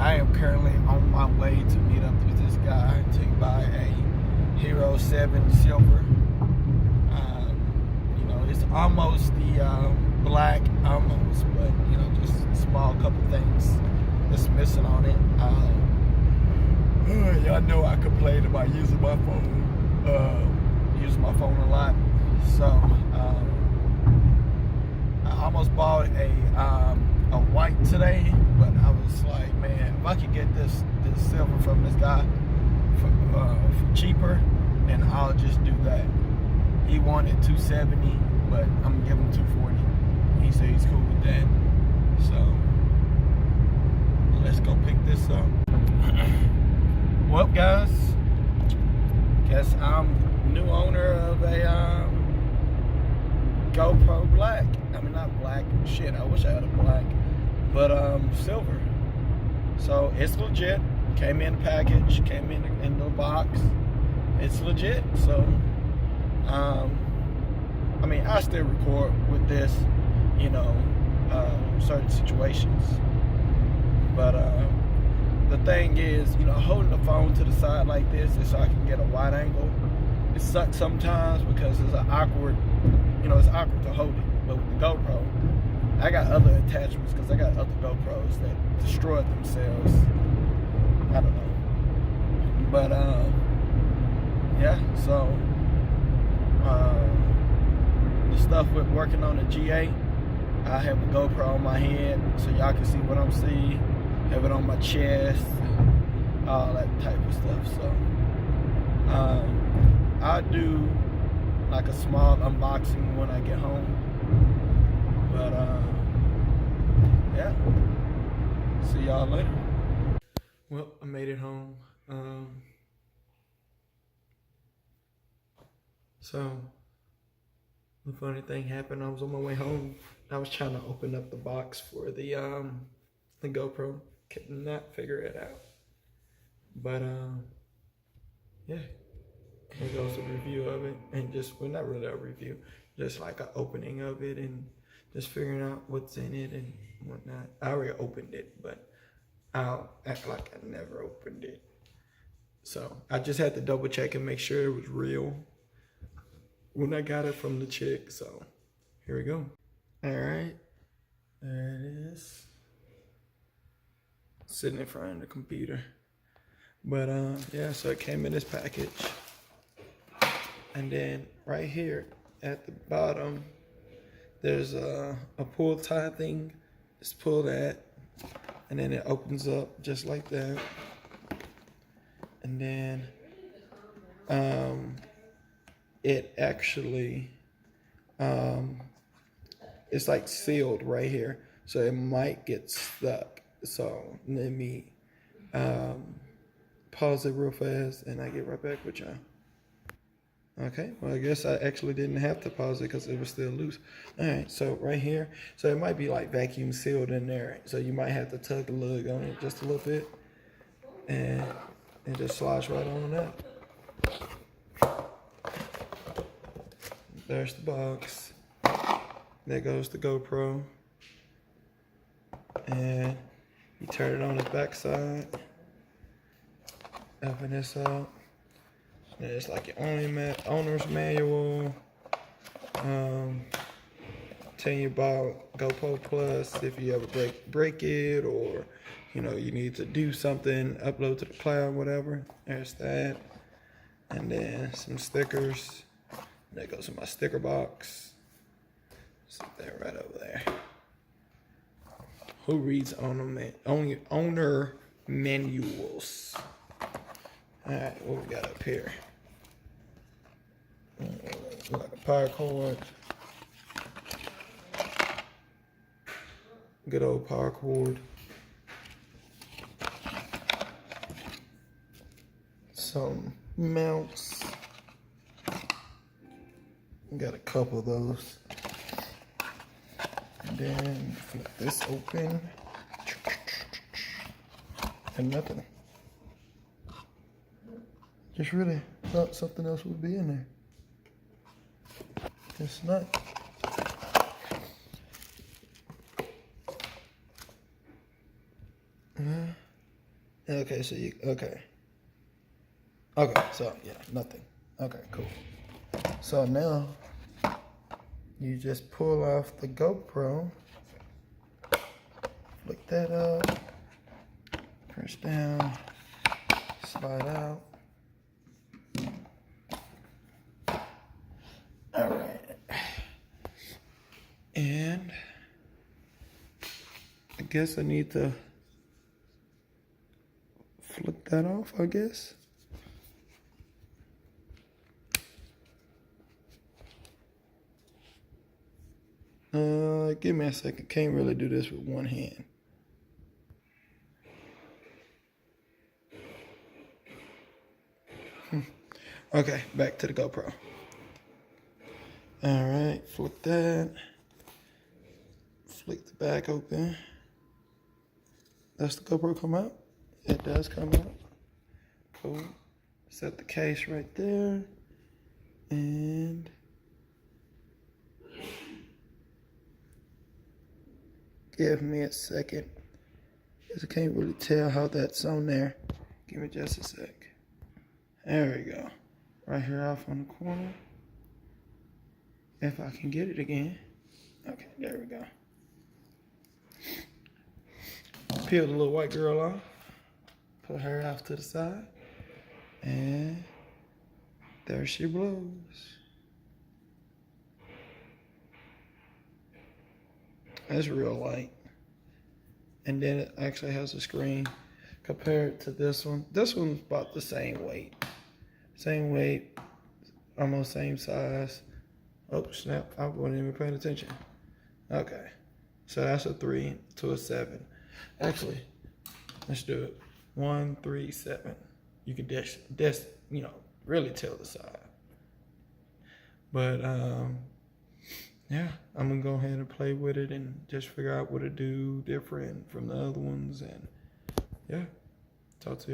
I am currently on my way to meet up with this guy to buy a Hero 7 Silver. You know, it's almost the black, almost, but you know, just a small couple things that's missing on it. Y'all know I complained about using my phone. Use my phone a lot, so I almost bought a white today, but I was like, man, if I could get this silver from this guy for cheaper, then I'll just do that. He wanted $270, but I'm gonna give him $240. He said he's cool with that, so let's go pick this up. Well, guys, guess I'm new owner of a GoPro black. I mean, not black, shit, I wish I had a black, but silver. So it's legit. Came in the package, came in the box. It's legit. So I mean, I still record with this, you know, certain situations, but the thing is, you know, holding the phone to the side like this is so I can get a wide angle. It sucks sometimes because it's awkward, you know, it's awkward to hold it. But with the GoPro, I got other attachments because I got other GoPros that destroyed themselves. I don't know. But yeah, so the stuff with working on the GA, I have a GoPro on my head so y'all can see what I'm seeing. Have it on my chest, and all that type of stuff. So I'll do like a small unboxing when I get home. But yeah, see y'all later. Well, I made it home. So the funny thing happened. I was on my way home. I was trying to open up the box for the GoPro. Could not figure it out. But yeah, here goes a review of it, and just, well, not really a review, just like an opening of it and just figuring out what's in it and whatnot. I already opened it, but I'll act like I never opened it. So I just had to double check and make sure it was real when I got it from the chick. So here we go. All right, there it is, sitting in front of the computer. But yeah, so it came in this package, and then right here at the bottom there's a pull tie thing. Just pull that, and then it opens up just like that, and then it actually it's like sealed right here, so it might get stuck. So let me pause it real fast and I get right back with y'all. Okay, well, I guess I actually didn't have to pause it because it was still loose. All right, so right here, so it might be like vacuum sealed in there, so you might have to tug the lug on it just a little bit, and it just slides right on up. There's the box. There goes the GoPro, and you turn it on its backside. Open this up. And it's like your owner's manual. Tell you about GoPro Plus if you ever break it, or you know you need to do something, upload to the cloud, whatever. There's that, and then some stickers. That goes in my sticker box. Sit there right over there. Who reads owner manuals? All right, what we got up here? Like a power cord. Good old power cord. Some mounts. Got a couple of those. And then flip this open. And nothing. Just really thought something else would be in there. It's not. Okay, so you, okay. Okay, so yeah, nothing. Okay, cool. So now you just pull off the GoPro, flick that up, press down, slide out. All right. And I guess I need to flip that off, I guess. Give me a second. Can't really do this with one hand. Okay, back to the GoPro. All right, flip that. Flick the back open. Does the GoPro come out? It does come out. Cool. Set the case right there. And give me a second, because I can't really tell how that's on there. Give me just a sec. There we go. Right here off on the corner. If I can get it again. Okay, there we go. Peel the little white girl off. Put her off to the side. And there she blows. That's real light. And then it actually has a screen. Compared to this one. This one's about the same weight. Same weight. Almost same size. Oh, snap. I wasn't even paying attention. Okay. So that's a 3 to a 7. Actually, let's do it. 1, 3, 7. You can really tell the size. But, yeah, I'm going to go ahead and play with it and just figure out what to do different from the other ones. And, yeah, talk to you.